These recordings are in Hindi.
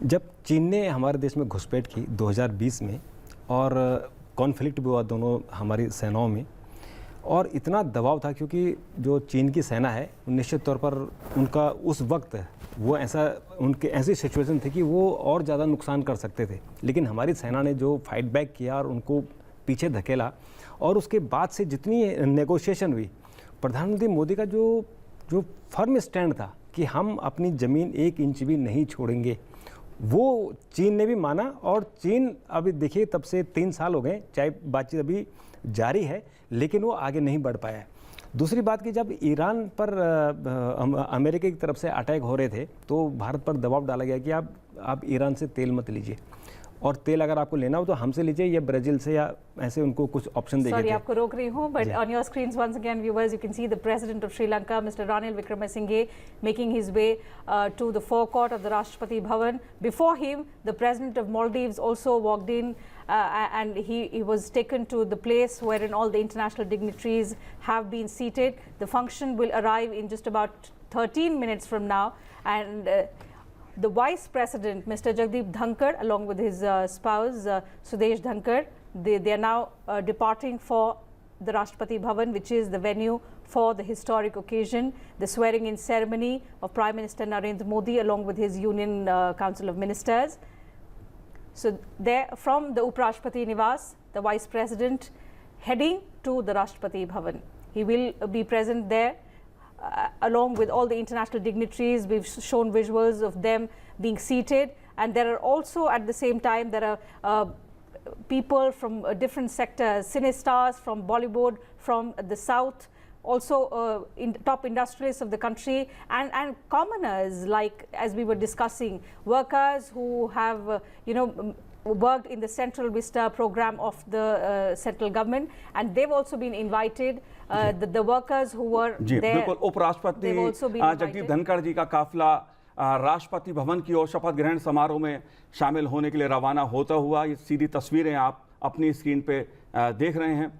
जब चीन ने हमारे देश में घुसपैठ की 2020 में और कॉन्फ्लिक्ट भी हुआ दोनों हमारी सेनाओं में, और इतना दबाव था क्योंकि जो चीन की सेना है निश्चित तौर पर उनका उस वक्त वो उनके ऐसी सिचुएशन थी कि वो और ज़्यादा नुकसान कर सकते थे, लेकिन हमारी सेना ने जो फाइट बैक किया और उनको पीछे धकेला, और उसके बाद से जितनी नेगोशिएशन हुई, प्रधानमंत्री मोदी का जो फर्म स्टैंड था कि हम अपनी ज़मीन 1 इंच भी नहीं छोड़ेंगे, वो चीन ने भी माना। और चीन अभी देखिए तब से 3 साल हो गए, चाहे बातचीत अभी जारी है लेकिन वो आगे नहीं बढ़ पाया है। दूसरी बात कि जब ईरान पर अमेरिका की तरफ से अटैक हो रहे थे तो भारत पर दबाव डाला गया कि आप ईरान से तेल मत लीजिए, और तेल अगर आपको लेना हो तो हमसे लीजिए या ब्राज़ील से, या ऐसे उनको कुछ ऑप्शन देंगे। सॉरी आपको रोक रही हूं, but on your screens once again viewers you can see the president of Sri Lanka mister Ranil Wickremesinghe making his way to the forecourt of the Rashtrapati Bhavan. Before him, the president of Maldives also walked in and he was taken to the place wherein all the international dignitaries have been seated. The function will arrive in just about 13 minutes from now, and the Vice President, Mr. Jagdeep Dhankar, along with his spouse, Sudesh Dhankar, they are now departing for the Rashtrapati Bhavan, which is the venue for the historic occasion, the swearing-in ceremony of Prime Minister Narendra Modi, along with his Union Council of Ministers. So there, from the Uprashtrapati Niwas, the Vice President heading to the Rashtrapati Bhavan. He will be present there. Along with all the international dignitaries. We've shown visuals of them being seated, and there are also at the same time there are people from different sectors, cine stars from Bollywood, from the south, also top industrialists of the country, and commoners, like as we were discussing, workers who have worked in the Central Vista program of the central government, and they've also been invited. The workers who were जी, there, बिल्कुल उपराष्ट्रपति जगदीप धनखड़ जी का काफिला राष्ट्रपति भवन की ओर शपथ ग्रहण समारोह में शामिल होने के लिए रवाना होता हुआ, ये सीधी तस्वीरें आप अपनी स्क्रीन पे देख रहे हैं।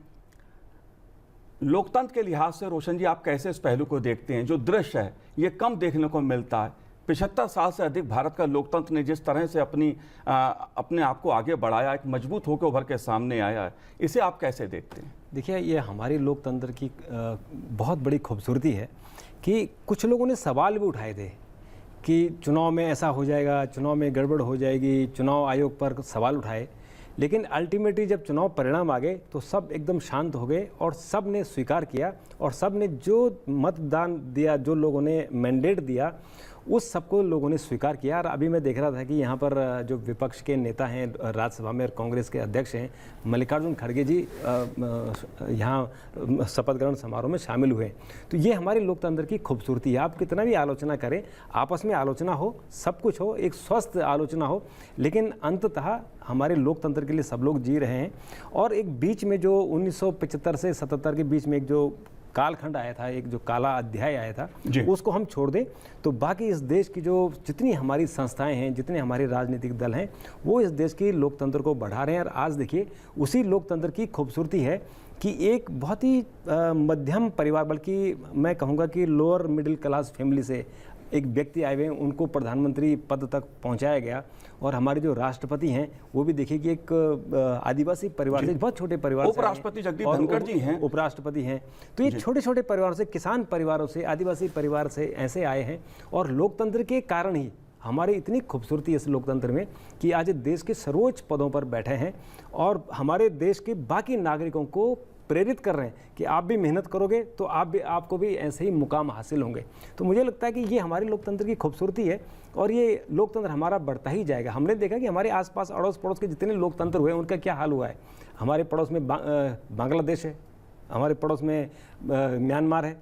लोकतंत्र के लिहाज से रोशन जी, आप कैसे इस पहलू को देखते हैं? जो दृश्य है ये कम देखने को मिलता है। 75 साल से अधिक भारत का लोकतंत्र ने जिस तरह से अपने आप को आगे बढ़ाया, एक मजबूत होकर उभर के सामने आया है, इसे आप कैसे देखते हैं? देखिए, ये हमारी लोकतंत्र की बहुत बड़ी खूबसूरती है कि कुछ लोगों ने सवाल भी उठाए थे कि चुनाव में ऐसा हो जाएगा, चुनाव में गड़बड़ हो जाएगी, चुनाव आयोग पर सवाल उठाए, लेकिन अल्टीमेटली जब चुनाव परिणाम आ गए तो सब एकदम शांत हो गए और सब ने स्वीकार किया, और सब ने जो मतदान दिया, जो लोगों ने मैंडेट दिया, उस सबको लोगों ने स्वीकार किया। और अभी मैं देख रहा था कि यहाँ पर जो विपक्ष के नेता हैं राज्यसभा में और कांग्रेस के अध्यक्ष हैं मल्लिकार्जुन खड़गे जी यहाँ शपथ ग्रहण समारोह में शामिल हुए। तो ये हमारे लोकतंत्र की खूबसूरती है। आप कितना भी आलोचना करें, आपस में आलोचना हो, सब कुछ हो, एक स्वस्थ आलोचना हो, लेकिन अंततः हमारे लोकतंत्र के लिए सब लोग जी रहे हैं। और एक बीच में जो 1975 से 77 के बीच में एक जो कालखंड आया था, एक जो काला अध्याय आया था, उसको हम छोड़ दें तो बाकी इस देश की जो जितनी हमारी संस्थाएं हैं, जितने हमारे राजनीतिक दल हैं, वो इस देश की लोकतंत्र को बढ़ा रहे हैं। और आज देखिए उसी लोकतंत्र की खूबसूरती है कि एक बहुत ही मध्यम परिवार, बल्कि मैं कहूँगा कि लोअर मिडिल क्लास फैमिली से एक व्यक्ति आए हुए हैं, उनको प्रधानमंत्री पद तक पहुंचाया गया। और हमारे जो राष्ट्रपति हैं वो भी देखिए कि एक आदिवासी परिवार से, बहुत छोटे परिवार से, उपराष्ट्रपति जगदीप धनखड़ जी हैं, उपराष्ट्रपति हैं। तो ये छोटे छोटे परिवारों से, किसान परिवारों से, आदिवासी परिवार से ऐसे आए हैं। और लोकतंत्र के कारण ही हमारी इतनी खूबसूरती है इस लोकतंत्र में कि आज देश के सर्वोच्च पदों पर बैठे हैं और हमारे देश के बाकी नागरिकों को प्रेरित कर रहे हैं कि आप भी मेहनत करोगे तो आपको भी ऐसे ही मुकाम हासिल होंगे। तो मुझे लगता है कि ये हमारे लोकतंत्र की खूबसूरती है और ये लोकतंत्र हमारा बढ़ता ही जाएगा। हमने देखा कि हमारे आसपास अड़ोस पड़ोस के जितने लोकतंत्र हुए उनका क्या हाल हुआ है। हमारे पड़ोस में बांग्लादेश है, हमारे पड़ोस में म्यांमार है,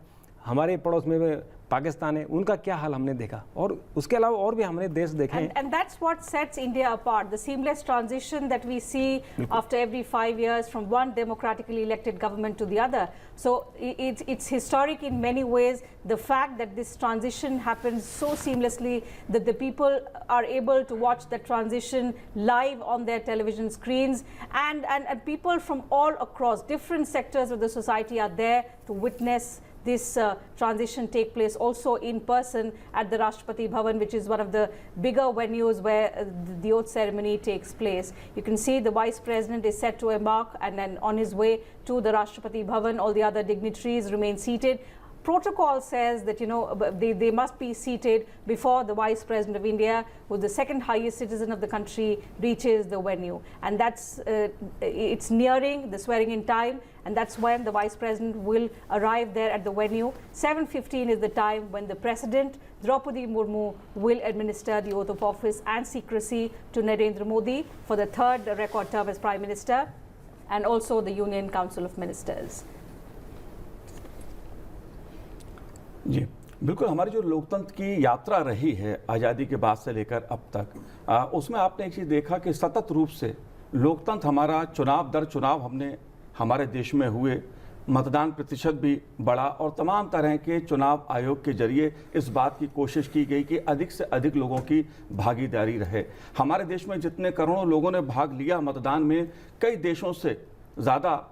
हमारे पड़ोस में पाकिस्तान है, उनका क्या हाल हमने देखा। और उसके अलावा और भी हमने देश देखे हैं। And that's what sets India apart, the seamless transition that we see after every 5 years from one democratically elected government to the other. So it's historic in many ways, the fact that this transition happens so seamlessly that the people are able to watch the transition live on their television screens, and people from all across different sectors of the society are there to witness this transition take place also in person at the Rashtrapati Bhavan, which is one of the bigger venues where the oath ceremony takes place. You can see the Vice President is set to embark, and then on his way to the Rashtrapati Bhavan, all the other dignitaries remain seated. Protocol says that, you know, they must be seated before the Vice President of India, who's the second highest citizen of the country, reaches the venue. And that's, it's nearing the swearing in time, and that's when the Vice President will arrive there at the venue. 7:15 is the time when the President, Draupadi Murmu, will administer the oath of office and secrecy to Narendra Modi for the third record term as Prime Minister, and also the Union Council of Ministers. जी बिल्कुल, हमारी जो लोकतंत्र की यात्रा रही है आज़ादी के बाद से लेकर अब तक, उसमें आपने एक चीज़ देखा कि सतत रूप से लोकतंत्र हमारा चुनाव दर चुनाव हमारे देश में हुए, मतदान प्रतिशत भी बढ़ा और तमाम तरह के चुनाव आयोग के जरिए इस बात की कोशिश की गई कि अधिक से अधिक लोगों की भागीदारी रहे। हमारे देश में जितने करोड़ों लोगों ने भाग लिया मतदान में, कई देशों से ज़्यादा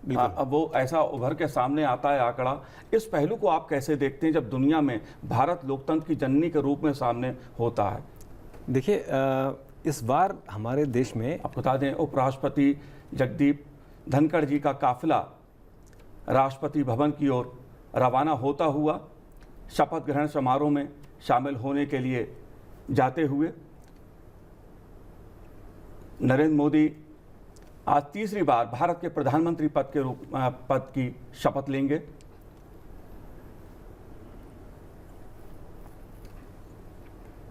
वो ऐसा उभर के सामने आता है आंकड़ा। इस पहलू को आप कैसे देखते हैं जब दुनिया में भारत लोकतंत्र की जननी के रूप में सामने होता है? देखिए, इस बार हमारे देश में आप बता दें, उपराष्ट्रपति जगदीप धनखड़ जी का काफिला राष्ट्रपति भवन की ओर रवाना होता हुआ शपथ ग्रहण समारोह में शामिल होने के लिए जाते हुए नरेंद्र मोदी आज तीसरी बार भारत के प्रधानमंत्री पद की शपथ लेंगे।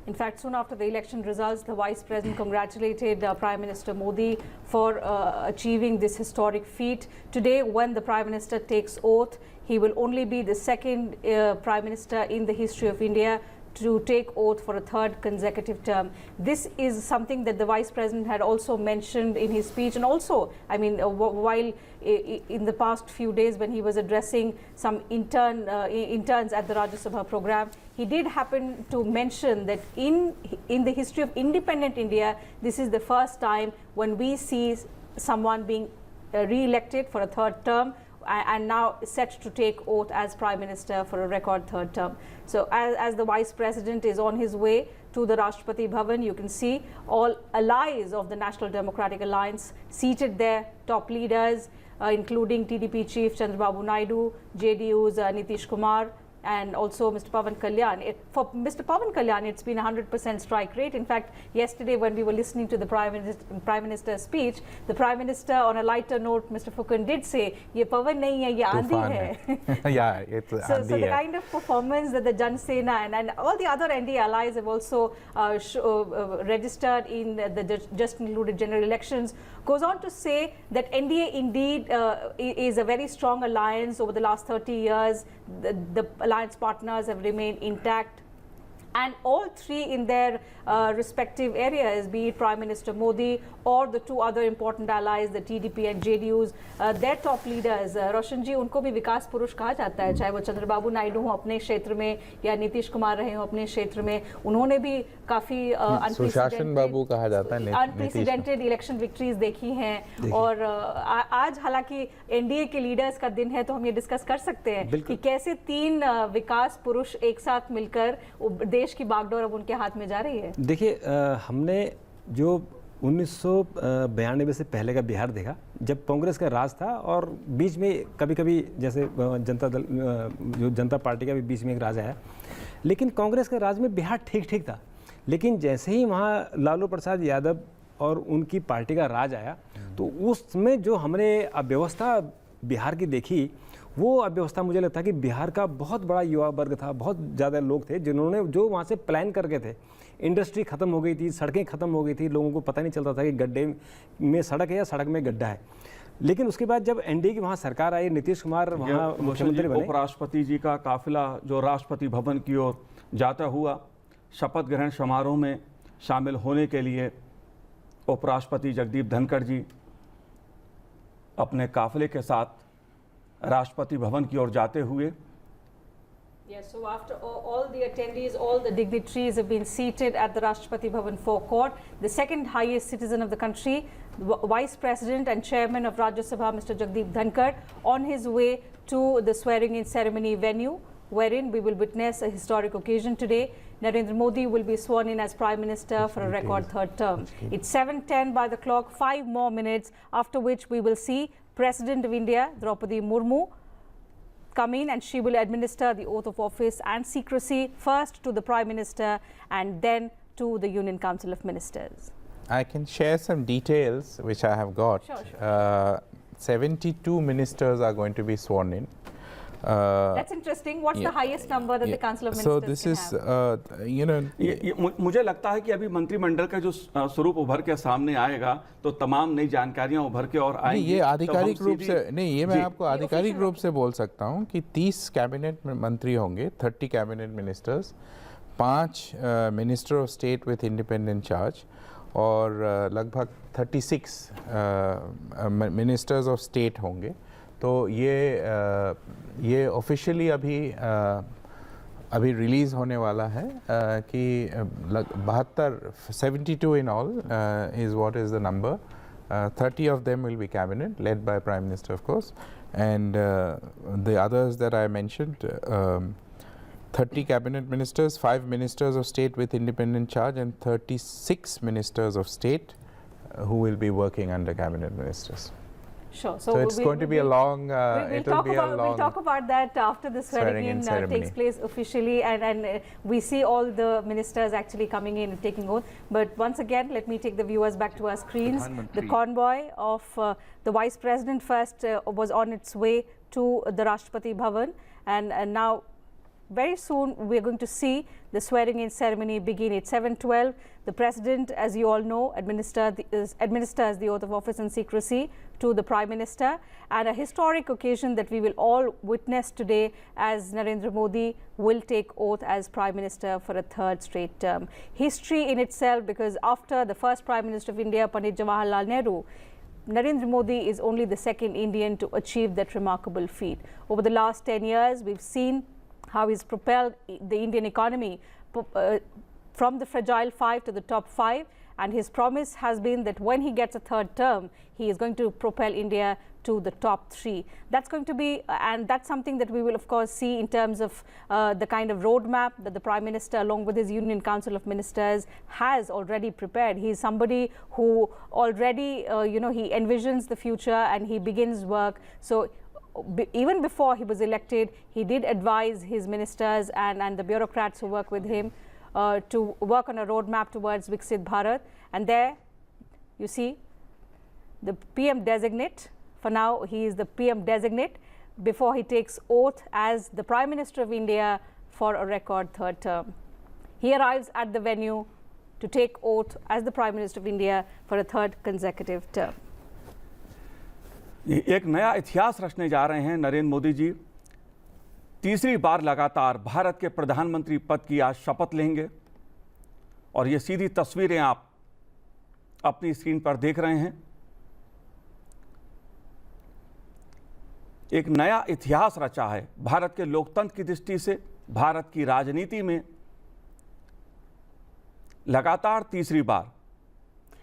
In fact, soon after the election results, the Vice President congratulated Prime Minister Modi for achieving this historic feat. Today, when the Prime Minister takes oath, he will only be the second Prime Minister in the history of India to take oath for a third consecutive term. This is something that the Vice President had also mentioned in his speech, and also, I mean, while in the past few days when he was addressing some interns at the Rajya Sabha program, he did happen to mention that in the history of independent India, this is the first time when we see someone being re-elected for a third term and now set to take oath as Prime Minister for a record third term. So as the Vice President is on his way to the Rashtrapati Bhavan, you can see all allies of the National Democratic Alliance seated there, top leaders including TDP Chief Chandrababu Naidu, JDU's Nitish Kumar, and also Mr. Pawan Kalyan. For Mr. Pawan Kalyan, it's been 100% strike rate. In fact, yesterday when we were listening to the Prime Minister's speech, the Prime Minister, on a lighter note, Mr. Fukan did say, "Ye Pawan nahi hai, ye aandhi hai." Yeah, it's so the kind of performance that the Jan Sena and all the other NDA allies have also registered in the just concluded general elections goes on to say that NDA indeed is a very strong alliance over the last 30 years. The alliance partners have remained intact, and all three in their respective areas, be it Prime Minister Modi or the two other important allies, the TDP and JDUs, their top leaders, रोशन जी, उनको भी विकास पुरुष कहा जाता है, चाहे वो चंद्रबाबू नायडू हो अपने क्षेत्र में या नीतीश कुमार रहे हो अपने क्षेत्र में, उन्होंने भी काफी सुशासन बाबू कहा जाता है, अनप्रेसिडेंटेड इलेक्शन विक्ट्रीज देखी हैं। और आज हालांकि एनडीए के लीडर्स का दिन है, तो हम ये डिस्कस कर सकते हैं कि कैसे तीन विकास पुरुष एक साथ मिलकर देश की बागडोर अब उनके हाथ में जा रही है। देखिए, हमने जो 1992 से पहले का बिहार देखा, जब कांग्रेस का राज था और बीच में कभी कभी जैसे जनता पार्टी का भी बीच में एक राज आया, लेकिन कांग्रेस के राज में बिहार ठीक ठीक था। लेकिन जैसे ही वहाँ लालू प्रसाद यादव और उनकी पार्टी का राज आया, तो उसमें जो हमने अव्यवस्था बिहार की देखी, वो अव्यवस्था मुझे लगता है कि बिहार का बहुत बड़ा युवा वर्ग था, बहुत ज़्यादा लोग थे जिन्होंने जो वहाँ से प्लान करके थे। इंडस्ट्री ख़त्म हो गई थी, सड़कें ख़त्म हो गई थी, लोगों को पता नहीं चलता था कि गड्ढे में सड़क है या सड़क में गड्ढा है। लेकिन उसके बाद जब एनडीए की वहाँ सरकार आई, नीतीश कुमार वहाँ मुख्यमंत्री बने, उपराष्ट्रपति जी का काफिला जो राष्ट्रपति भवन की ओर जाता हुआ शपथ ग्रहण समारोह में शामिल होने के लिए उपराष्ट्रपति जगदीप धनखड़ जी अपने काफिले के साथ राष्ट्रपति भवन की ओर जाते हुए। Yes, so after all the attendees, all the dignitaries have been seated at the Rashtrapati Bhavan forecourt. The second highest citizen of the country, Vice President and Chairman of Rajya Sabha, Mr. Jagdeep Dhankar, on his way to the swearing-in ceremony venue, wherein we will witness a historic occasion today. Narendra Modi will be sworn in as Prime Minister for a record third term. It's 7:10 by the clock, 5 more minutes, after which we will see President of India, Draupadi Murmu, come in, and she will administer the oath of office and secrecy, first to the Prime Minister and then to the Union Council of Ministers. I can share some details which I have got. Sure. 72 ministers are going to be sworn in. That's interesting. What's the highest number that the Council of Ministers So this is, you know, मुझे लगता है कि अभी मंत्रिमंडल का जो स्वरूप उभर के सामने आएगा तो तमाम नई जानकारियां उभर के और आएंगी। ये आधिकारिक रूप से नहीं, ये मैं जी। आपको आधिकारिक रूप से बोल सकता हूँ कि 30 कैबिनेट मंत्री होंगे, 30 cabinet ministers, 5 minister of state with independent charge और लगभग 36 मिनिस्टर्स ऑफ स्टेट होंगे। तो ये ऑफिशियली अभी रिलीज़ होने वाला है कि 72 in all is what is the number. 30 of them will be cabinet led by Prime Minister, of course, and the others that I mentioned, 30 cabinet ministers, 5 ministers of state with independent charge, and 36 ministers of state who will be working under cabinet ministers. Sure. So it's going to be a long. We'll talk about that after the swearing-in takes place officially, and we see all the ministers actually coming in and taking oath. But once again, let me take the viewers back to our screens. The convoy of the Vice President first was on its way to the Rashtrapati Bhavan, and now very soon we're going to see the swearing-in ceremony begin at 7:12. The President, as you all know, administers the oath of office and secrecy to the Prime Minister, and a historic occasion that we will all witness today as Narendra Modi will take oath as Prime Minister for a third straight term. History in itself, because after the first Prime Minister of India, Pandit Jawaharlal Nehru, Narendra Modi is only the second Indian to achieve that remarkable feat. Over the last 10 years, we've seen how he's propelled the Indian economy from the fragile 5 to the top 5, and his promise has been that when he gets a third term, he is going to propel India to the top 3. That's going to be, and that's something that we will of course see in terms of the kind of roadmap that the Prime Minister, along with his Union Council of Ministers, has already prepared. He is somebody who already, he envisions the future and he begins work. So even before he was elected, he did advise his ministers and the bureaucrats who work with him to work on a roadmap towards Viksit Bharat. And there you see the PM designate. For now, he is the PM designate before he takes oath as the Prime Minister of India for a record third term. He arrives at the venue to take oath as the Prime Minister of India for a third consecutive term. एक नया इतिहास रचने जा रहे हैं नरेंद्र मोदी जी। तीसरी बार लगातार भारत के प्रधानमंत्री पद की आज शपथ लेंगे और ये सीधी तस्वीरें आप अपनी स्क्रीन पर देख रहे हैं। एक नया इतिहास रचा है भारत के लोकतंत्र की दृष्टि से, भारत की राजनीति में लगातार तीसरी बार।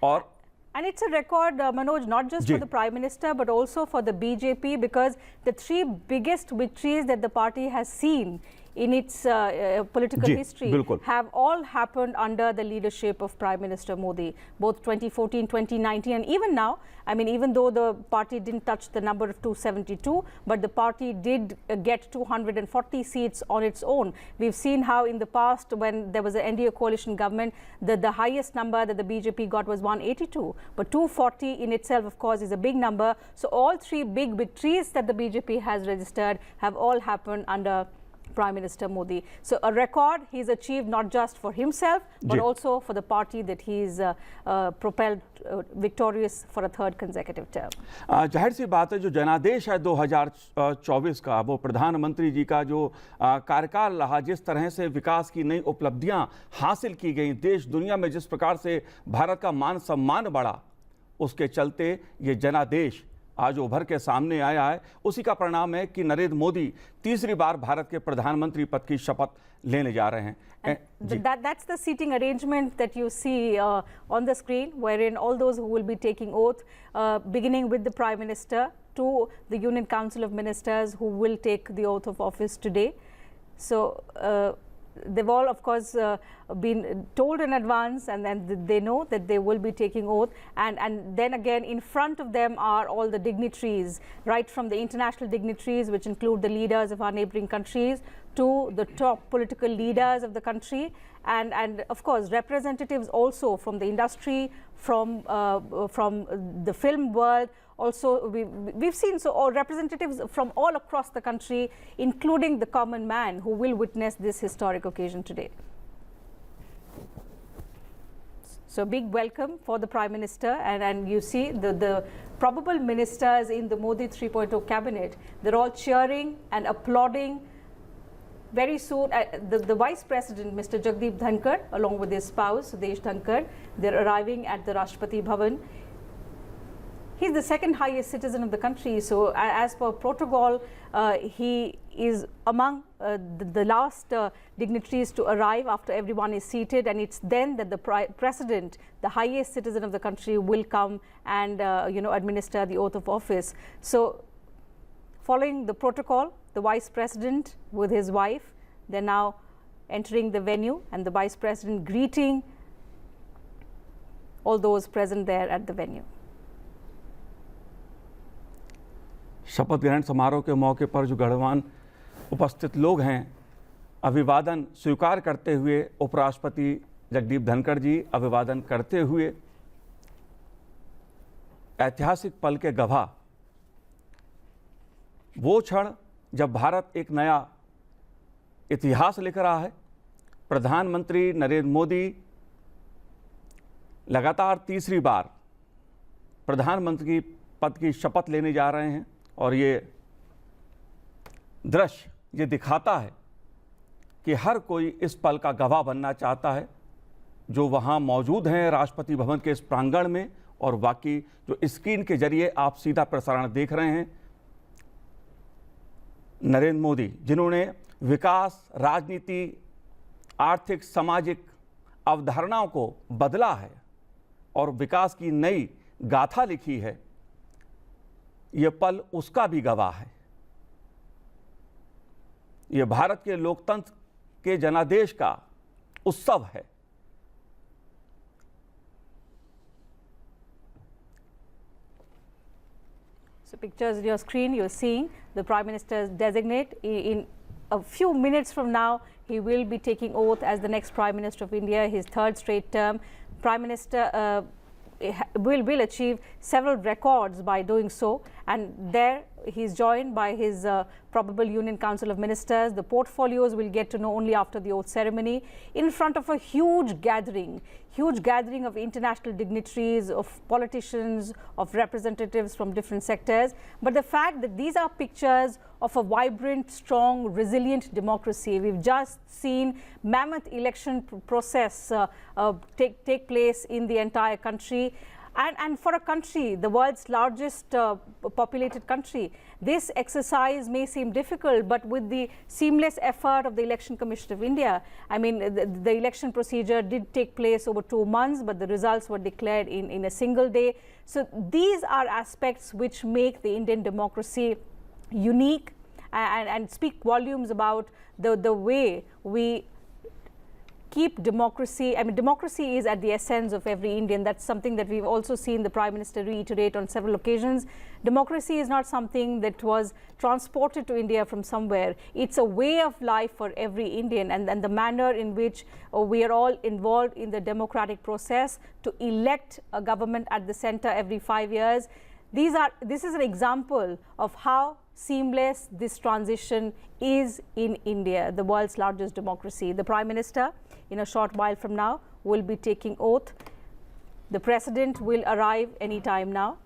और And it's a record, Manoj, not just for the Prime Minister, but also for the BJP, because the 3 biggest victories that the party has seen in its political history have all happened under the leadership of Prime Minister Modi, both 2014, 2019, and even now. I mean, even though the party didn't touch the number of 272, but the party did get 240 seats on its own. We've seen how in the past, when there was an NDA coalition government, the highest number that the BJP got was 182. But 240 in itself, of course, is a big number. So all 3 big victories that the BJP has registered have all happened under Prime Minister Modi. So a record he's achieved not just for himself, but also for the party that he's propelled victorious for a third consecutive term. जाहिर सी बात है, जो जनादेश है 2024 का, वो प्रधानमंत्री जी का जो कार्यकाल रहा, जिस तरह से विकास की नई उपलब्धियां हासिल की गई, देश दुनिया में जिस प्रकार से भारत का मान सम्मान बढ़ा, उसके चलते ये जनादेश आज उभर के सामने आया है। उसी का परिणाम है कि नरेंद्र मोदी तीसरी बार भारत के प्रधानमंत्री पद की शपथ लेने जा रहे हैं। That's the seating arrangement that you see on the screen, wherein all those who will be taking oath, beginning with the Prime Minister, to the Union Council of Ministers who will take the oath of office today. So they've all, of course, been told in advance, and then they know that they will be taking oath. And then again, in front of them are all the dignitaries, right from the international dignitaries, which include the leaders of our neighboring countries, to the top political leaders of the country, and of course representatives also from the industry, from the film world. Also, we've seen representatives from all across the country, including the common man, who will witness this historic occasion today. So big welcome for the Prime Minister, and you see the probable ministers in the Modi 3.0 cabinet, they're all cheering and applauding. Very soon, the Vice President, Mr. Jagdeep Dhankar, along with his spouse, Sudesh Dhankar, they're arriving at the Rashtrapati Bhavan. He's the second highest citizen of the country, so as per protocol, he is among the last dignitaries to arrive after everyone is seated, and it's then that the President, the highest citizen of the country, will come and administer the oath of office. So following the protocol, the Vice President with his wife, they're now entering the venue, and the Vice President greeting all those present there at the venue. शपथ ग्रहण समारोह के मौके पर जो गणमान्य उपस्थित लोग हैं, अभिवादन स्वीकार करते हुए उपराष्ट्रपति जगदीप धनखड़ जी अभिवादन करते हुए ऐतिहासिक पल के गवाह, वो क्षण जब भारत एक नया इतिहास लिख रहा है। प्रधानमंत्री नरेंद्र मोदी लगातार तीसरी बार प्रधानमंत्री पद की शपथ लेने जा रहे हैं, और ये दृश्य ये दिखाता है कि हर कोई इस पल का गवाह बनना चाहता है, जो वहाँ मौजूद हैं राष्ट्रपति भवन के इस प्रांगण में, और बाकी जो स्क्रीन के जरिए आप सीधा प्रसारण देख रहे हैं। नरेंद्र मोदी, जिन्होंने विकास, राजनीति, आर्थिक, सामाजिक अवधारणाओं को बदला है और विकास की नई गाथा लिखी है, ये पल उसका भी गवाह है। ये भारत के लोकतंत्र के जनादेश का उत्सव है। So pictures on your screen, you're seeing the Prime Minister's designate. In a few minutes from now, he will be taking oath as the next Prime Minister of India, his third straight term. Prime Minister will achieve several records by doing so, and there he's joined by his probable Union Council of Ministers. The portfolios we'll get to know only after the oath ceremony, in front of a huge gathering of international dignitaries, of politicians, of representatives from different sectors. But the fact that these are pictures of a vibrant, strong, resilient democracy. We've just seen mammoth election process take place in the entire country. And for a country, the world's largest populated country, this exercise may seem difficult, but with the seamless effort of the Election Commission of India, I mean, the election procedure did take place over 2 months, but the results were declared in a single day. So these are aspects which make the Indian democracy unique and speak volumes about the way we keep democracy. I mean, democracy is at the essence of every Indian. That's something that we've also seen the Prime Minister reiterate on several occasions. Democracy is not something that was transported to India from somewhere. It's a way of life for every Indian, and the manner in which we are all involved in the democratic process to elect a government at the center every 5 years. This is an example of how seamless this transition is in India, the world's largest democracy. The Prime Minister, in a short while from now, will be taking oath. The President will arrive any time now.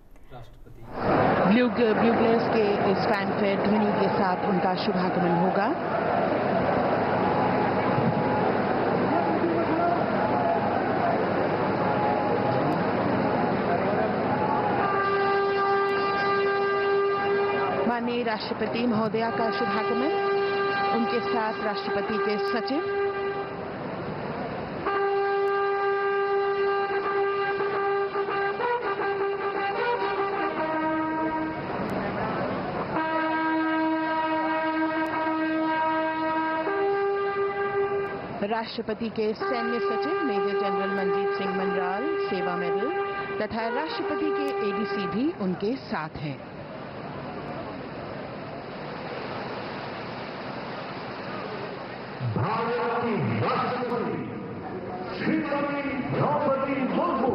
ब्यूग्लेस के स्टैंड पे ध्वनि के साथ उनका शुभागमन होगा। माननीय राष्ट्रपति महोदया का शुभागमन, उनके साथ राष्ट्रपति के सचिव, राष्ट्रपति के सैन्य सचिव मेजर जनरल मनजीत सिंह मनराल सेवा मेडल तथा राष्ट्रपति के एडीसी भी उनके साथ हैं। भारत की राष्ट्रपति श्रीमती द्रौपदी मुर्मू।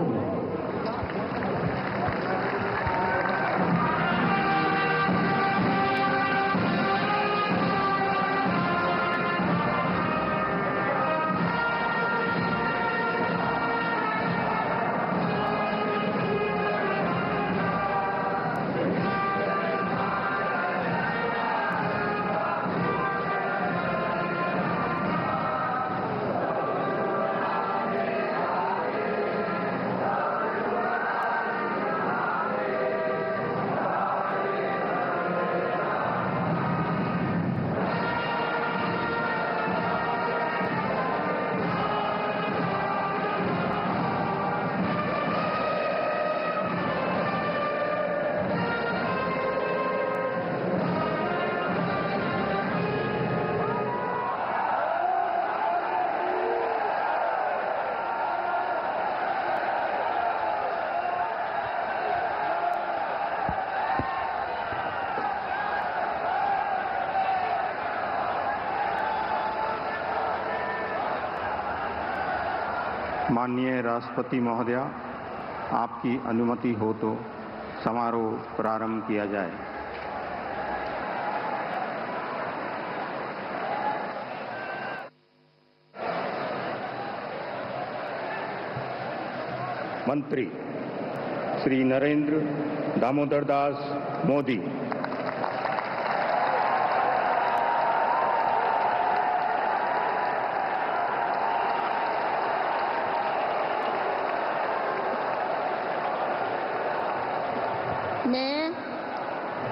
माननीय राष्ट्रपति महोदया, आपकी अनुमति हो तो समारोह प्रारंभ किया जाए। मंत्री श्री नरेंद्र दामोदर दास मोदी।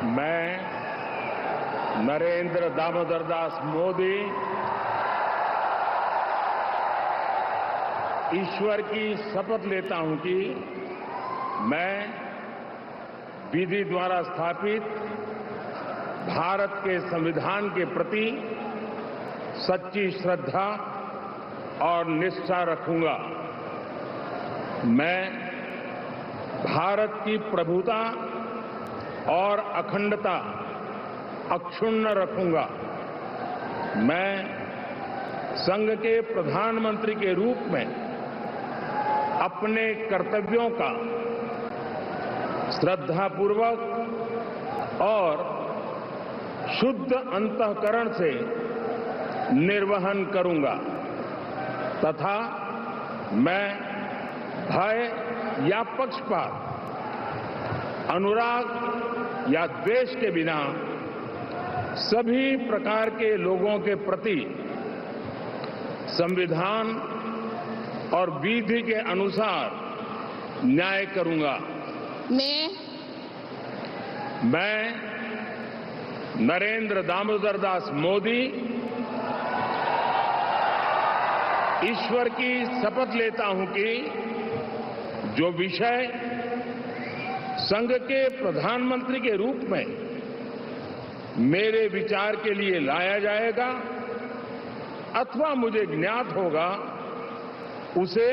मैं नरेंद्र दामोदर दास मोदी ईश्वर की शपथ लेता हूं कि मैं विधि द्वारा स्थापित भारत के संविधान के प्रति सच्ची श्रद्धा और निष्ठा रखूंगा। मैं भारत की प्रभुता और अखंडता अक्षुण्ण रखूंगा। मैं संघ के प्रधानमंत्री के रूप में अपने कर्तव्यों का श्रद्धापूर्वक और शुद्ध अंतःकरण से निर्वहन करूंगा तथा मैं भय या पक्षपात, अनुराग या द्वेष के बिना सभी प्रकार के लोगों के प्रति संविधान और विधि के अनुसार न्याय करूंगा। मैं नरेंद्र दामोदर दास मोदी ईश्वर की शपथ लेता हूं कि जो विषय संघ के प्रधानमंत्री के रूप में मेरे विचार के लिए लाया जाएगा अथवा मुझे ज्ञात होगा, उसे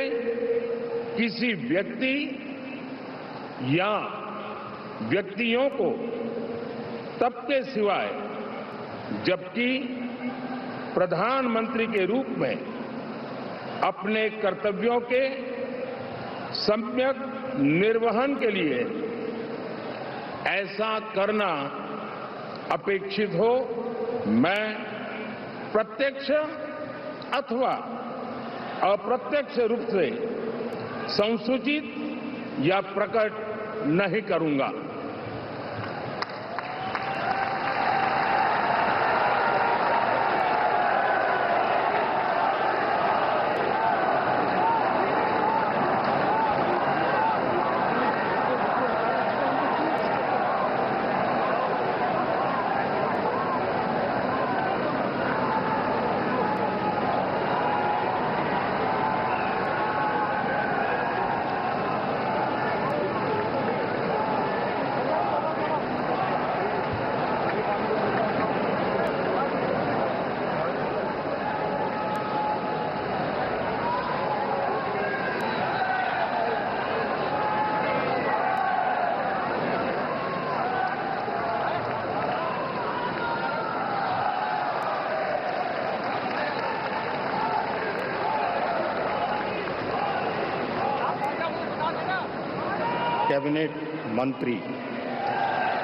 किसी व्यक्ति या व्यक्तियों को तब के सिवाय जबकि प्रधानमंत्री के रूप में अपने कर्तव्यों के सम्यक निर्वहन के लिए ऐसा करना अपेक्षित हो, मैं प्रत्यक्ष अथवा अप्रत्यक्ष रूप से संसूचित या प्रकट नहीं करूंगा। कैबिनेट मंत्री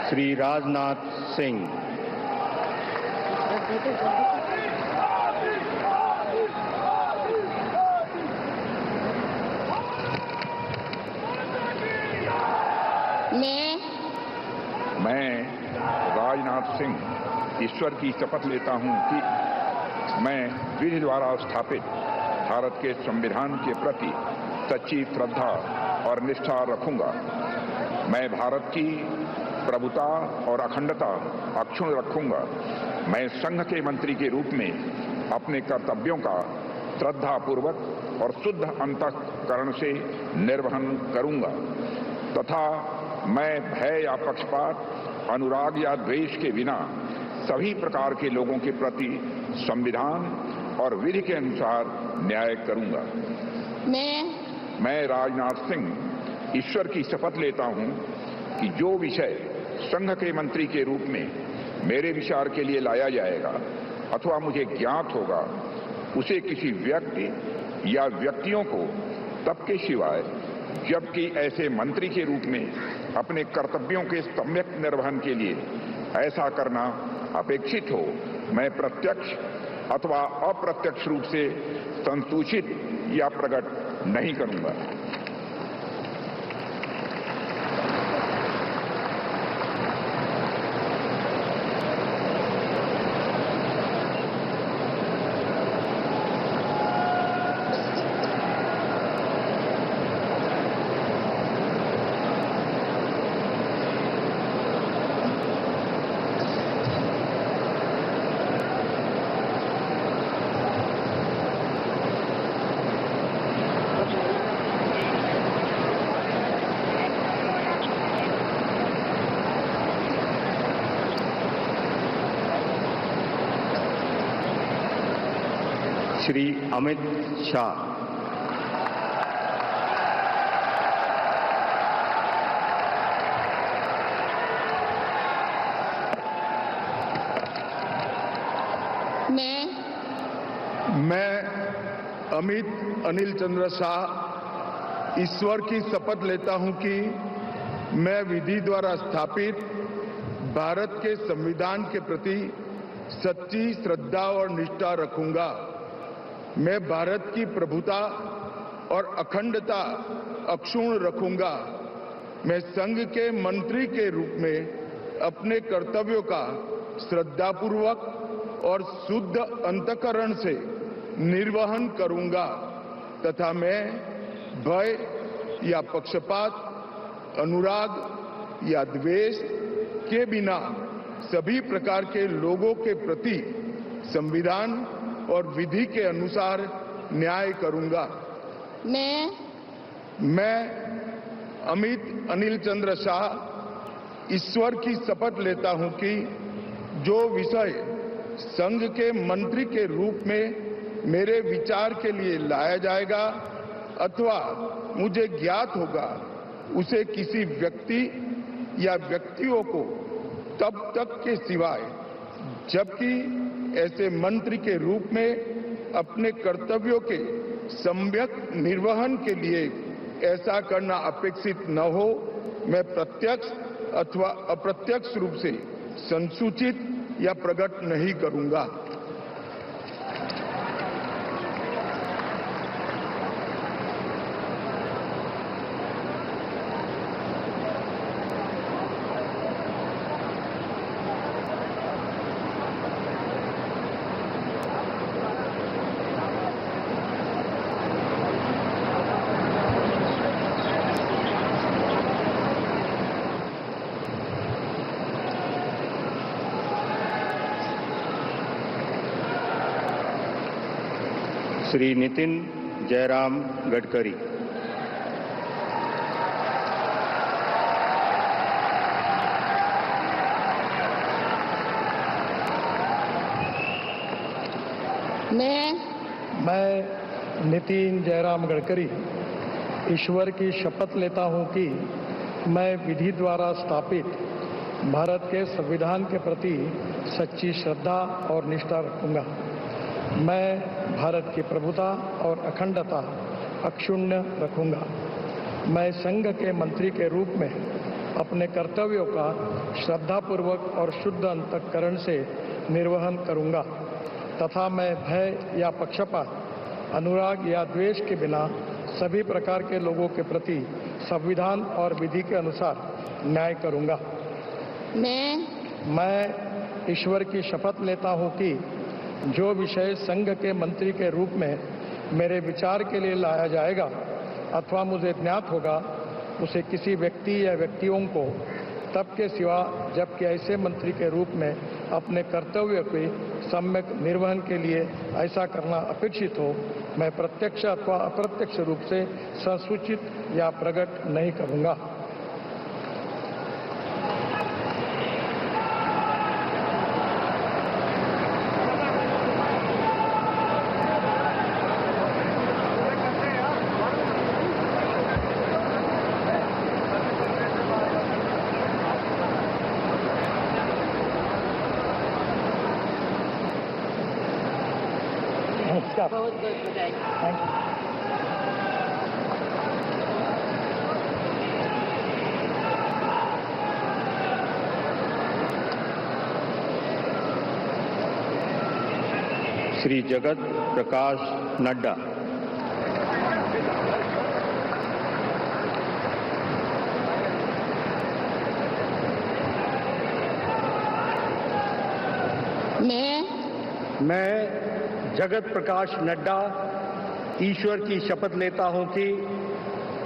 श्री राजनाथ सिंह, मैं राजनाथ सिंह ईश्वर की शपथ लेता हूं कि मैं विधि द्वारा स्थापित भारत के संविधान के प्रति सच्ची श्रद्धा और निष्ठा रखूंगा। मैं भारत की प्रभुता और अखंडता अक्षुण्ण रखूंगा। मैं संघ के मंत्री के रूप में अपने कर्तव्यों का श्रद्धापूर्वक और शुद्ध अंतःकरण से निर्वहन करूंगा तथा मैं भय या पक्षपात, अनुराग या द्वेष के बिना सभी प्रकार के लोगों के प्रति संविधान और विधि के अनुसार न्याय करूंगा। मैं राजनाथ सिंह ईश्वर की शपथ लेता हूं कि जो विषय संघ के मंत्री के रूप में मेरे विचार के लिए लाया जाएगा अथवा मुझे ज्ञात होगा, उसे किसी व्यक्ति या व्यक्तियों को तब के सिवाय जबकि ऐसे मंत्री के रूप में अपने कर्तव्यों के सम्यक निर्वहन के लिए ऐसा करना अपेक्षित हो, मैं प्रत्यक्ष अथवा अप्रत्यक्ष रूप से संसूचित या प्रकट नहीं करूंगा। श्री अमित शाह, मैं अमित अनिल चंद्र शाह ईश्वर की शपथ लेता हूं कि मैं विधि द्वारा स्थापित भारत के संविधान के प्रति सच्ची श्रद्धा और निष्ठा रखूंगा। मैं भारत की प्रभुता और अखंडता अक्षुण्ण रखूंगा। मैं संघ के मंत्री के रूप में अपने कर्तव्यों का श्रद्धापूर्वक और शुद्ध अंतःकरण से निर्वहन करूंगा तथा मैं भय या पक्षपात, अनुराग या द्वेष के बिना सभी प्रकार के लोगों के प्रति संविधान और विधि के अनुसार न्याय करूंगा। मैं अमित अनिल चंद्र शाह ईश्वर की शपथ लेता हूं कि जो विषय संघ के मंत्री के रूप में मेरे विचार के लिए लाया जाएगा अथवा मुझे ज्ञात होगा, उसे किसी व्यक्ति या व्यक्तियों को तब तक के सिवाय जबकि ऐसे मंत्री के रूप में अपने कर्तव्यों के सम्यक निर्वहन के लिए ऐसा करना अपेक्षित न हो, मैं प्रत्यक्ष अथवा अप्रत्यक्ष रूप से संसूचित या प्रकट नहीं करूंगा। श्री नितिन जयराम गडकरी, मैं नितिन जयराम गडकरी ईश्वर की शपथ लेता हूं कि मैं विधि द्वारा स्थापित भारत के संविधान के प्रति सच्ची श्रद्धा और निष्ठा रखूंगा। मैं भारत की प्रभुता और अखंडता अक्षुण्ण रखूंगा। मैं संघ के मंत्री के रूप में अपने कर्तव्यों का श्रद्धापूर्वक और शुद्ध अंतःकरण से निर्वहन करूंगा तथा मैं भय या पक्षपात, अनुराग या द्वेष के बिना सभी प्रकार के लोगों के प्रति संविधान और विधि के अनुसार न्याय करूंगा। मैं ईश्वर की शपथ लेता हूं कि जो विषय संघ के मंत्री के रूप में मेरे विचार के लिए लाया जाएगा अथवा मुझे ज्ञात होगा, उसे किसी व्यक्ति या व्यक्तियों को तब के सिवा जबकि ऐसे मंत्री के रूप में अपने कर्तव्य के सम्यक निर्वहन के लिए ऐसा करना अपेक्षित हो, मैं प्रत्यक्ष अथवा अप्रत्यक्ष रूप से संसूचित या प्रकट नहीं करूंगा। बहुत बहुत बधाई। श्री जगत प्रकाश नड्डा। मैं जगत प्रकाश नड्डा ईश्वर की शपथ लेता हूं कि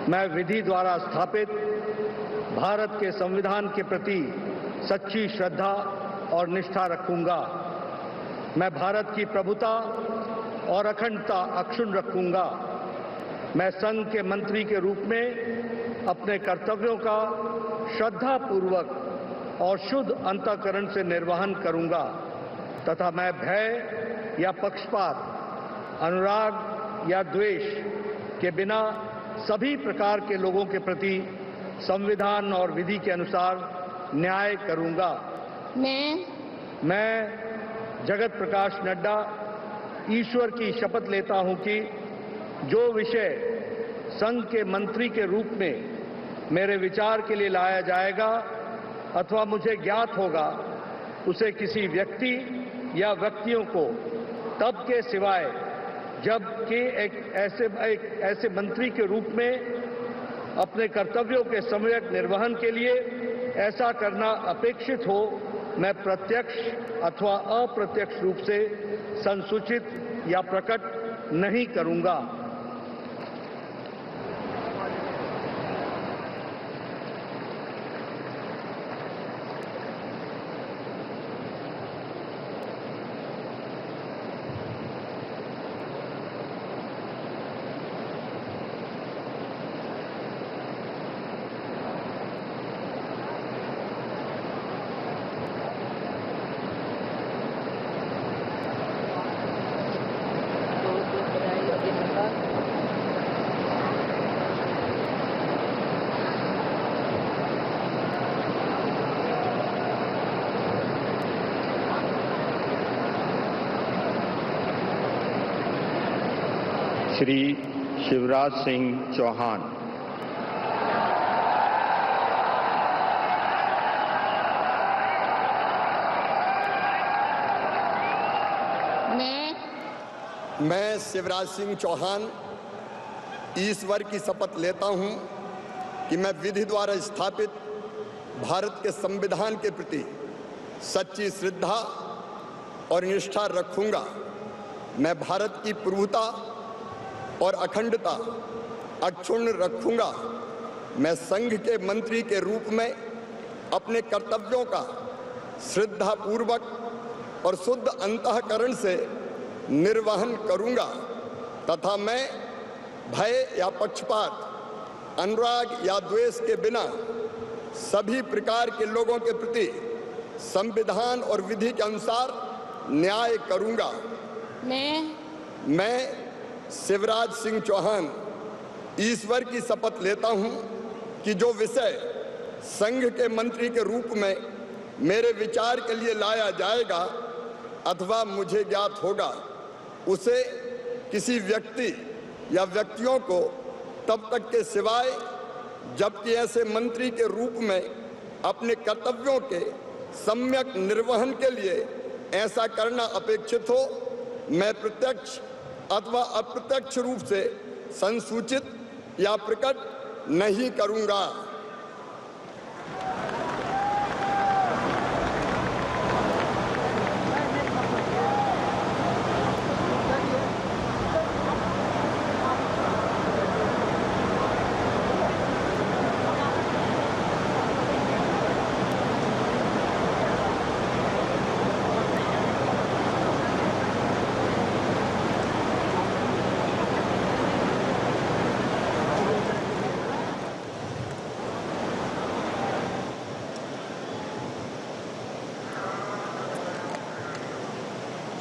मैं विधि द्वारा स्थापित भारत के संविधान के प्रति सच्ची श्रद्धा और निष्ठा रखूंगा। मैं भारत की प्रभुता और अखंडता अक्षुण्ण रखूंगा। मैं संघ के मंत्री के रूप में अपने कर्तव्यों का श्रद्धापूर्वक और शुद्ध अंतःकरण से निर्वहन करूंगा तथा मैं भय या पक्षपात, अनुराग या द्वेष के बिना सभी प्रकार के लोगों के प्रति संविधान और विधि के अनुसार न्याय करूंगा। मैं जगत प्रकाश नड्डा ईश्वर की शपथ लेता हूं कि जो विषय संघ के मंत्री के रूप में मेरे विचार के लिए लाया जाएगा अथवा मुझे ज्ञात होगा, उसे किसी व्यक्ति या व्यक्तियों को तब के सिवाय जबकि एक ऐसे मंत्री के रूप में अपने कर्तव्यों के सम्यक निर्वहन के लिए ऐसा करना अपेक्षित हो, मैं प्रत्यक्ष अथवा अप्रत्यक्ष रूप से संसूचित या प्रकट नहीं करूंगा। श्री शिवराज सिंह चौहान। मैं शिवराज सिंह चौहान ईश्वर की शपथ लेता हूं कि मैं विधि द्वारा स्थापित भारत के संविधान के प्रति सच्ची श्रद्धा और निष्ठा रखूंगा। मैं भारत की प्रभुता और अखंडता अक्षुण्ण रखूंगा। मैं संघ के मंत्री के रूप में अपने कर्तव्यों का श्रद्धापूर्वक और शुद्ध अंतःकरण से निर्वहन करूंगा तथा मैं भय या पक्षपात, अनुराग या द्वेष के बिना सभी प्रकार के लोगों के प्रति संविधान और विधि के अनुसार न्याय करूंगा। मैं शिवराज सिंह चौहान ईश्वर की शपथ लेता हूं कि जो विषय संघ के मंत्री के रूप में मेरे विचार के लिए लाया जाएगा अथवा मुझे ज्ञात होगा, उसे किसी व्यक्ति या व्यक्तियों को तब तक के सिवाय जबकि ऐसे मंत्री के रूप में अपने कर्तव्यों के सम्यक निर्वहन के लिए ऐसा करना अपेक्षित हो, मैं प्रत्यक्ष अथवा अप्रत्यक्ष रूप से संसूचित या प्रकट नहीं करूंगा।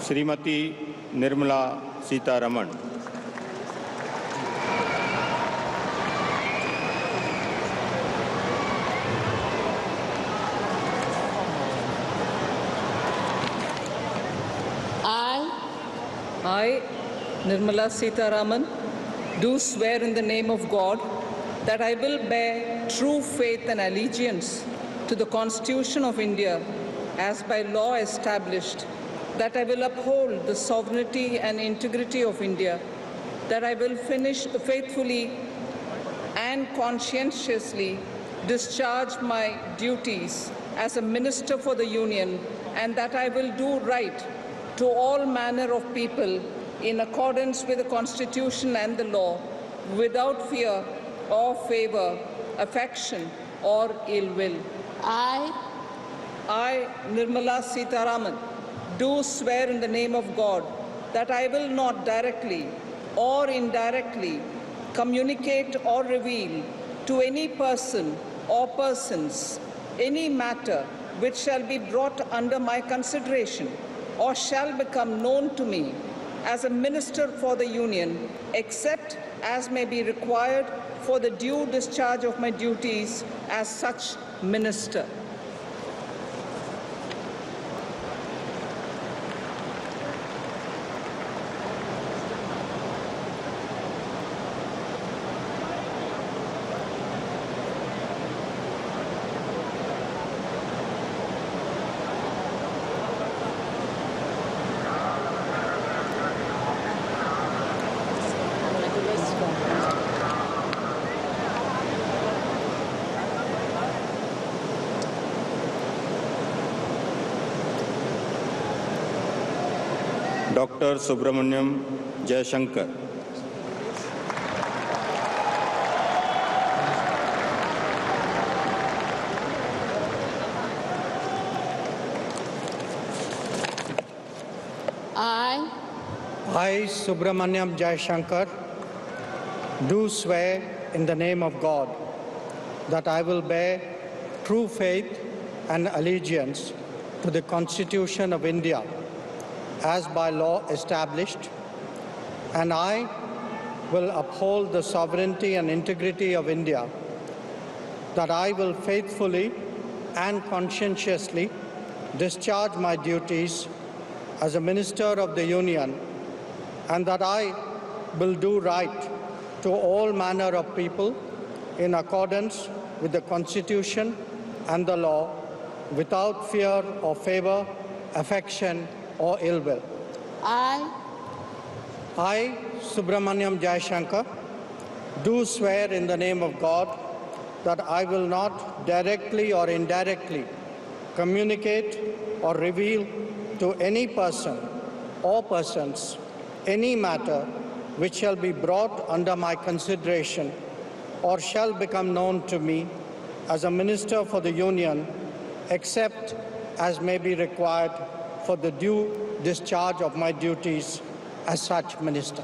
Shrimati Nirmala Sitharaman. I, Nirmala Sitharaman, do swear in the name of God that I will bear true faith and allegiance to the Constitution of India as by law established, that I will uphold the sovereignty and integrity of India, that I will faithfully and conscientiously discharge my duties as a Minister for the Union, and that I will do right to all manner of people in accordance with the Constitution and the law, without fear or favor, affection or ill will. I, Nirmala Sitharaman, do swear in the name of God that I will not directly or indirectly communicate or reveal to any person or persons any matter which shall be brought under my consideration or shall become known to me as a Minister for the Union, except as may be required for the due discharge of my duties as such Minister. Doctor Subrahmanyam Jaishankar. I, Subramaniam Jayashankar, do swear in the name of God that I will bear true faith and allegiance to the Constitution of India as by law established, and I will uphold the sovereignty and integrity of India, that I will faithfully and conscientiously discharge my duties as a Minister of the Union, and that I will do right to all manner of people in accordance with the Constitution and the law, without fear or favor, affection or ill will. I, Subramaniam Jayashankar, do swear in the name of God that I will not directly or indirectly communicate or reveal to any person or persons any matter which shall be brought under my consideration or shall become known to me as a Minister for the Union, except as may be required for the due discharge of my duties as such Minister.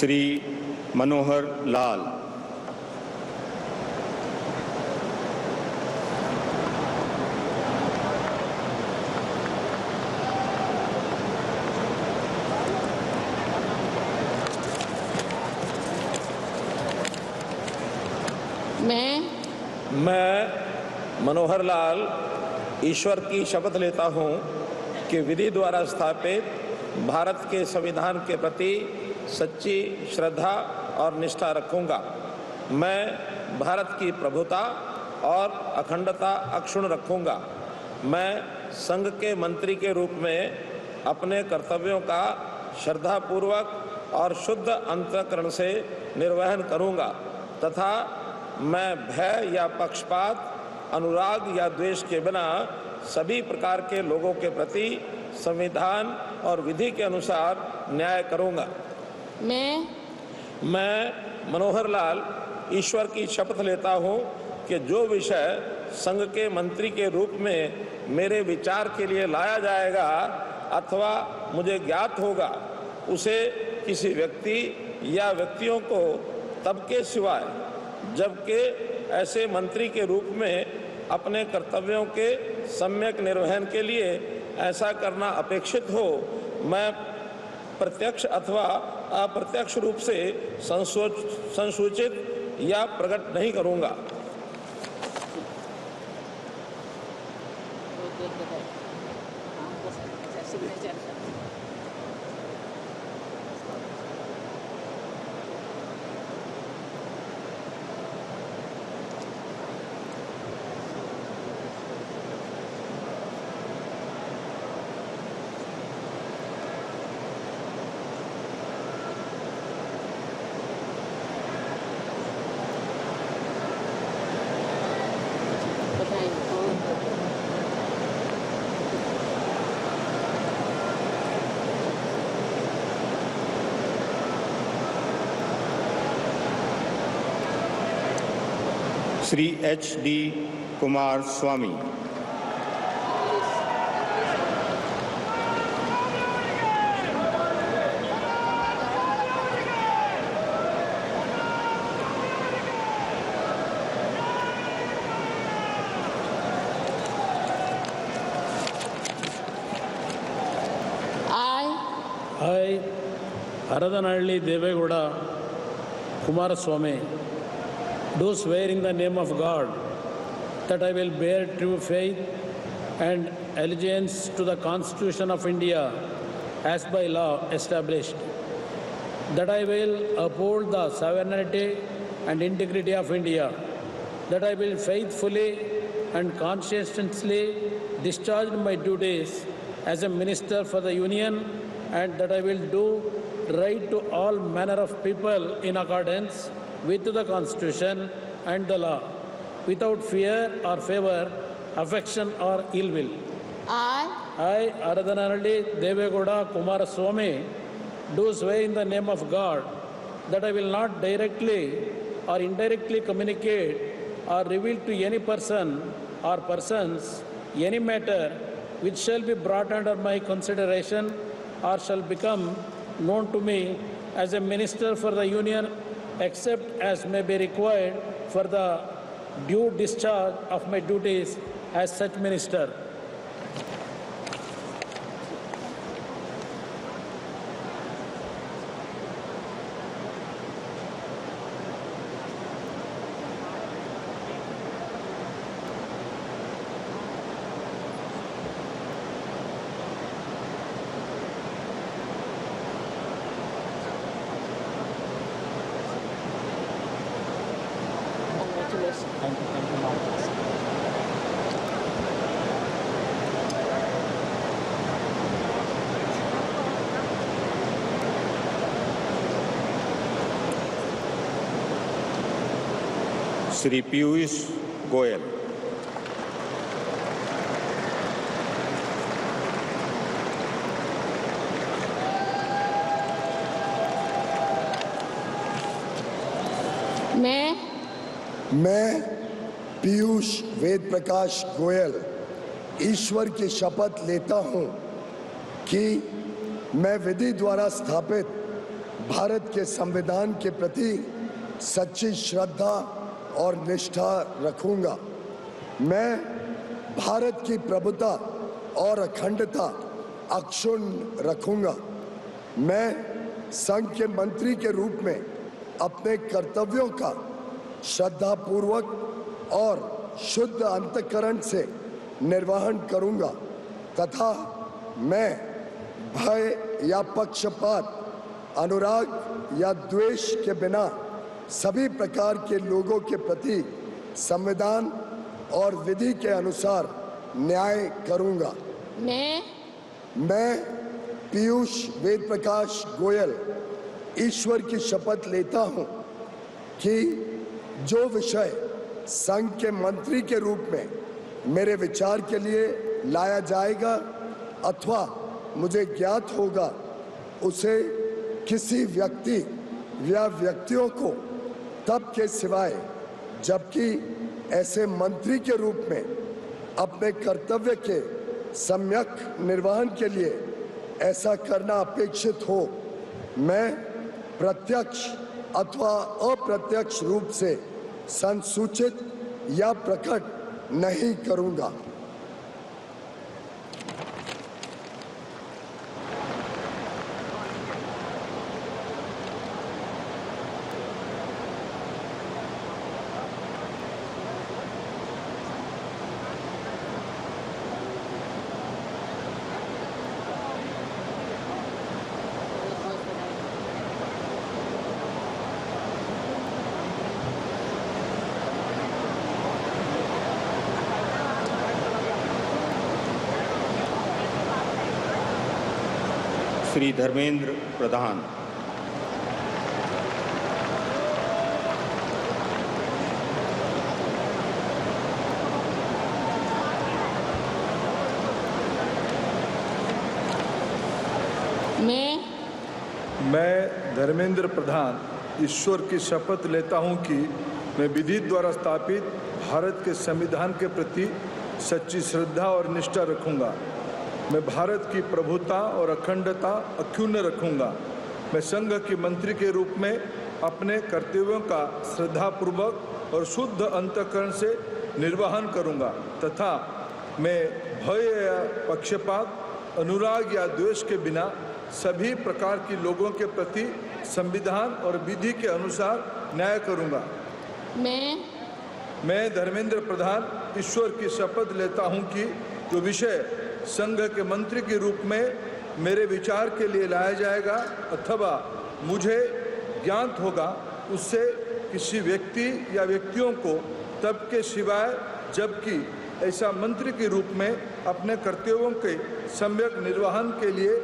Shri Manohar Lal. मैं मनोहर लाल ईश्वर की शपथ लेता हूँ कि विधि द्वारा स्थापित भारत के संविधान के प्रति सच्ची श्रद्धा और निष्ठा रखूँगा। मैं भारत की प्रभुता और अखंडता अक्षुण्ण रखूँगा। मैं संघ के मंत्री के रूप में अपने कर्तव्यों का श्रद्धापूर्वक और शुद्ध अंतःकरण से निर्वहन करूँगा तथा मैं भय या पक्षपात, अनुराग या द्वेष के बिना सभी प्रकार के लोगों के प्रति संविधान और विधि के अनुसार न्याय करूंगा। मैं मनोहर लाल ईश्वर की शपथ लेता हूं कि जो विषय संघ के मंत्री के रूप में मेरे विचार के लिए लाया जाएगा अथवा मुझे ज्ञात होगा, उसे किसी व्यक्ति या व्यक्तियों को तब के सिवाय जबकि ऐसे मंत्री के रूप में अपने कर्तव्यों के सम्यक निर्वहन के लिए ऐसा करना अपेक्षित हो, मैं प्रत्यक्ष अथवा अप्रत्यक्ष रूप से संसूचित या प्रकट नहीं करूंगा। Shri HD Kumar Swami. I, Haradanalli Devegowda Kumaraswamy, do swear in the name of God that I will bear true faith and allegiance to the Constitution of India as by law established, that I will uphold the sovereignty and integrity of India, that I will faithfully and conscientiously discharge my duties as a minister for the Union, and that I will do right to all manner of people in accordance with the Constitution and the law, without fear or favor, affection or ill will. I, Aradhanalli Devegowda Kumaraswamy, do swear in the name of God that I will not directly or indirectly communicate or reveal to any person or persons any matter which shall be brought under my consideration or shall become known to me as a minister for the Union, except as may be required for the due discharge of my duties as such minister. Shri Piyush Goyal. मैं पीयूष वेद प्रकाश गोयल ईश्वर की शपथ लेता हूं कि मैं विधि द्वारा स्थापित भारत के संविधान के प्रति सच्ची श्रद्धा और निष्ठा रखूंगा। मैं भारत की प्रभुता और अखंडता अक्षुण्ण रखूंगा। मैं संघ के मंत्री के रूप में अपने कर्तव्यों का श्रद्धापूर्वक और शुद्ध अंतःकरण से निर्वहन करूंगा तथा मैं भय या पक्षपात, अनुराग या द्वेष के बिना सभी प्रकार के लोगों के प्रति संविधान और विधि के अनुसार न्याय करूंगा। मैं पीयूष वेद प्रकाश गोयल ईश्वर की शपथ लेता हूं कि जो विषय संघ के मंत्री के रूप में मेरे विचार के लिए लाया जाएगा अथवा मुझे ज्ञात होगा, उसे किसी व्यक्ति या व्यक्तियों को तब के सिवाय जबकि ऐसे मंत्री के रूप में अपने कर्तव्य के सम्यक निर्वहन के लिए ऐसा करना अपेक्षित हो, मैं प्रत्यक्ष अथवा अप्रत्यक्ष रूप से संसूचित या प्रकट नहीं करूंगा। श्री धर्मेंद्र प्रधान। मैं धर्मेंद्र प्रधान ईश्वर की शपथ लेता हूं कि मैं विधि द्वारा स्थापित भारत के संविधान के प्रति सच्ची श्रद्धा और निष्ठा रखूंगा। मैं भारत की प्रभुता और अखंडता अक्षुण्ण रखूंगा। मैं संघ के मंत्री के रूप में अपने कर्तव्यों का श्रद्धापूर्वक और शुद्ध अंतःकरण से निर्वहन करूंगा तथा मैं भय या पक्षपात, अनुराग या द्वेष के बिना सभी प्रकार की लोगों के प्रति संविधान और विधि के अनुसार न्याय करूंगा। मैं धर्मेंद्र प्रधान ईश्वर की शपथ लेता हूं कि जो विषय संघ के मंत्री के रूप में मेरे विचार के लिए लाया जाएगा अथवा मुझे ज्ञात होगा, उससे किसी व्यक्ति या व्यक्तियों को तब के सिवाय जबकि ऐसा मंत्री के रूप में अपने कर्तव्यों के सम्यक निर्वहन के लिए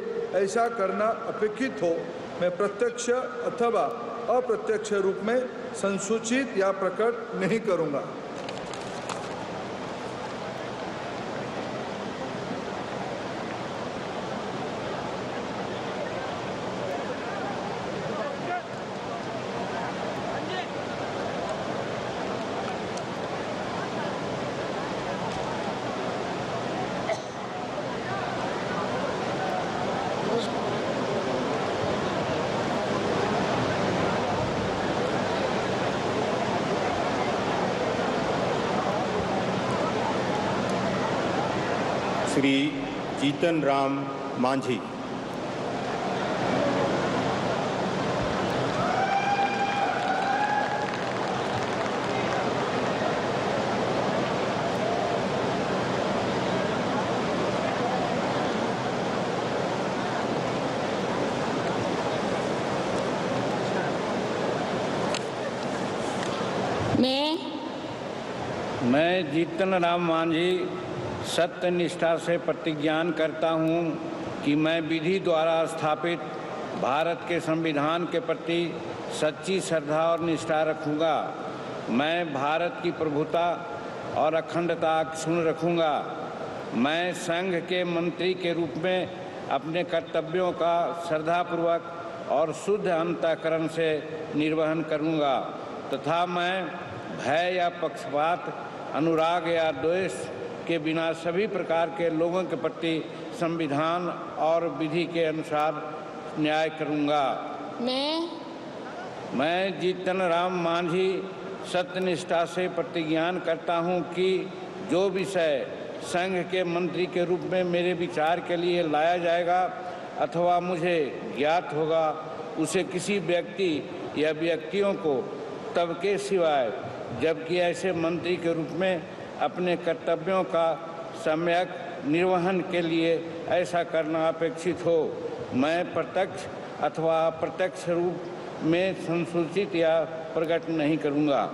ऐसा करना अपेक्षित हो, मैं प्रत्यक्ष अथवा अप्रत्यक्ष रूप में संसूचित या प्रकट नहीं करूंगा। श्री जीतन राम मांझी। मैं जीतन राम मांझी सत्य निष्ठा से प्रतिज्ञा करता हूँ कि मैं विधि द्वारा स्थापित भारत के संविधान के प्रति सच्ची श्रद्धा और निष्ठा रखूँगा। मैं भारत की प्रभुता और अखंडता अक्षुण्ण रखूँगा। मैं संघ के मंत्री के रूप में अपने कर्तव्यों का श्रद्धापूर्वक और शुद्ध अंतःकरण से निर्वहन करूँगा तथा मैं भय या पक्षपात, अनुराग या द्वेष के बिना सभी प्रकार के लोगों के प्रति संविधान और विधि के अनुसार न्याय करूंगा। मैं जीतन राम मांझी सत्यनिष्ठा से प्रतिज्ञान करता हूं कि जो विषय संघ के मंत्री के रूप में मेरे विचार के लिए लाया जाएगा अथवा मुझे ज्ञात होगा, उसे किसी व्यक्ति या व्यक्तियों को तब के सिवाय जबकि ऐसे मंत्री के रूप में अपने कर्तव्यों का सम्यक निर्वहन के लिए ऐसा करना अपेक्षित हो, मैं प्रत्यक्ष अथवा अप्रत्यक्ष रूप में संसूचित या प्रकट नहीं करूँगा।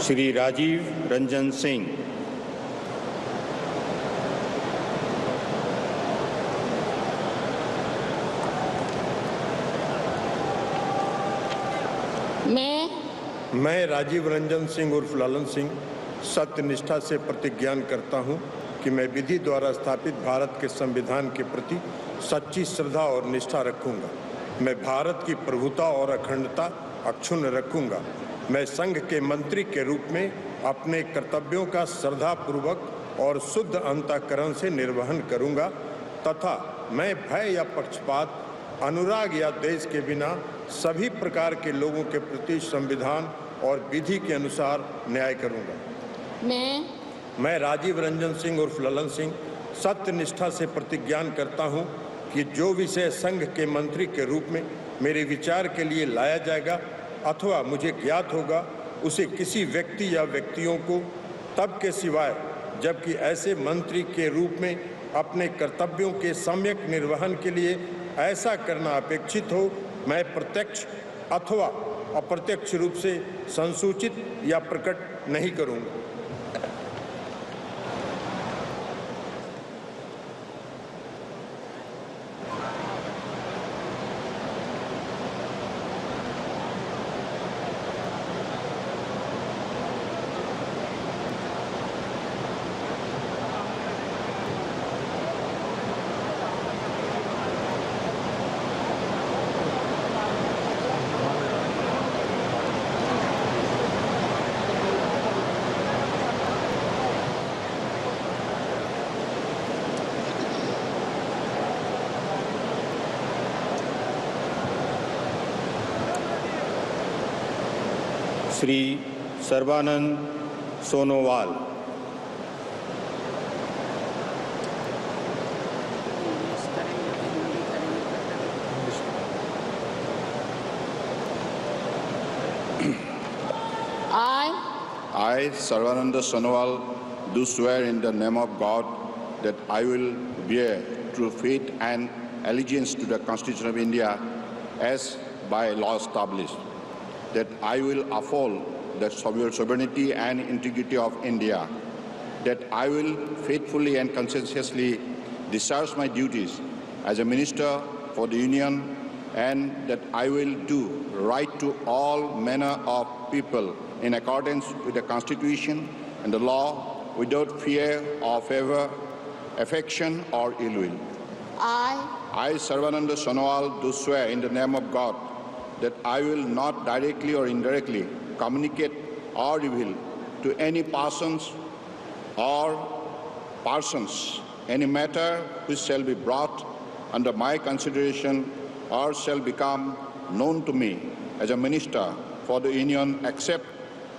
श्री राजीव रंजन सिंह। मैं राजीव रंजन सिंह उर्फ लालन सिंह सत्यनिष्ठा से प्रतिज्ञान करता हूं कि मैं विधि द्वारा स्थापित भारत के संविधान के प्रति सच्ची श्रद्धा और निष्ठा रखूंगा। मैं भारत की प्रभुता और अखंडता अक्षुण्ण रखूंगा। मैं संघ के मंत्री के रूप में अपने कर्तव्यों का श्रद्धापूर्वक और शुद्ध अंतःकरण से निर्वहन करूंगा तथा मैं भय या पक्षपात, अनुराग या देश के बिना सभी प्रकार के लोगों के प्रति संविधान और विधि के अनुसार न्याय करूंगा। मैं राजीव रंजन सिंह उर्फ ललन सिंह सत्यनिष्ठा से प्रतिज्ञान करता हूं कि जो विषय संघ के मंत्री के रूप में मेरे विचार के लिए लाया जाएगा अथवा मुझे ज्ञात होगा, उसे किसी व्यक्ति या व्यक्तियों को तब के सिवाय जबकि ऐसे मंत्री के रूप में अपने कर्तव्यों के सम्यक निर्वहन के लिए ऐसा करना अपेक्षित हो, मैं प्रत्यक्ष अथवा अप्रत्यक्ष रूप से संसूचित या प्रकट नहीं करूंगा। Shri Sarbananda Sonowal. I, Sarvananda Sonowal, do swear in the name of God that I will bear true faith and allegiance to the Constitution of India as by law established, that I will uphold the sovereignty and integrity of India, that I will faithfully and conscientiously discharge my duties as a minister for the Union, and that I will do right to all manner of people in accordance with the Constitution and the law without fear or favor, affection or ill will. I, Sarvananda Sonowal, do swear in the name of God that I will not directly or indirectly communicate or reveal to any persons any matter which shall be brought under my consideration or shall become known to me as a minister for the Union, except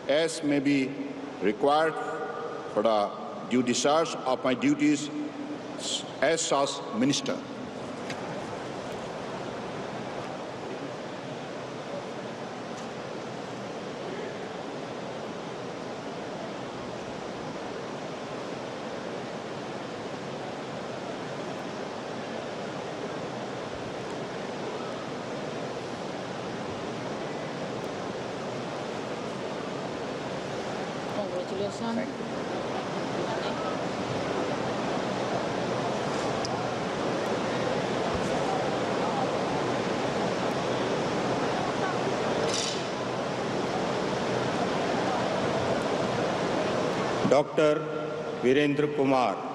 as may be required for the due discharge of my duties as such minister. Congratulations. Doctor Virendra Kumar,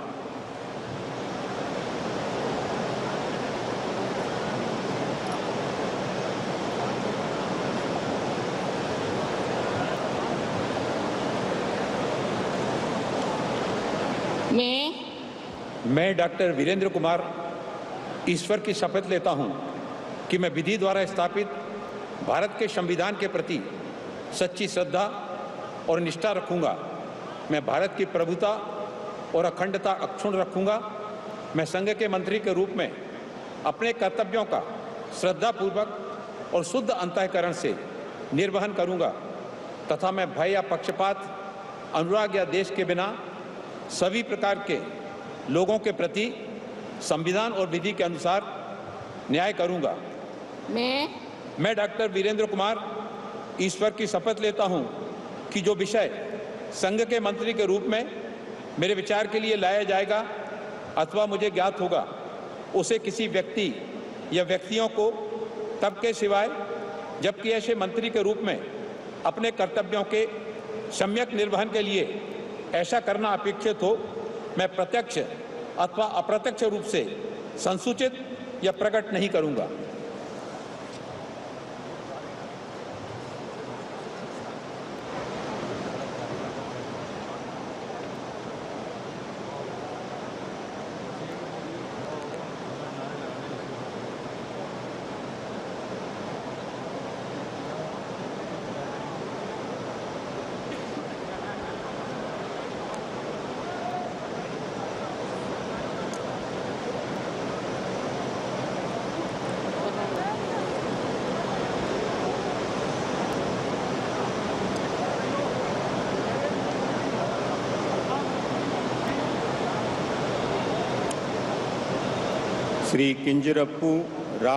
मैं डॉक्टर वीरेंद्र कुमार ईश्वर की शपथ लेता हूं कि मैं विधि द्वारा स्थापित भारत के संविधान के प्रति सच्ची श्रद्धा और निष्ठा रखूंगा। मैं भारत की प्रभुता और अखंडता अक्षुण्ण रखूंगा। मैं संघ के मंत्री के रूप में अपने कर्तव्यों का श्रद्धापूर्वक और शुद्ध अंतःकरण से निर्वहन करूंगा तथा मैं भय या पक्षपात, अनुराग या देश के बिना सभी प्रकार के लोगों के प्रति संविधान और विधि के अनुसार न्याय करूंगा। मैं डॉक्टर वीरेंद्र कुमार ईश्वर की शपथ लेता हूं कि जो विषय संघ के मंत्री के रूप में मेरे विचार के लिए लाया जाएगा अथवा मुझे ज्ञात होगा, उसे किसी व्यक्ति या व्यक्तियों को तब के सिवाय जबकि ऐसे मंत्री के रूप में अपने कर्तव्यों के सम्यक निर्वहन के लिए ऐसा करना अपेक्षित हो, मैं प्रत्यक्ष अथवा अप्रत्यक्ष रूप से संसूचित या प्रकट नहीं करूंगा। श्री किंजरप्पू राम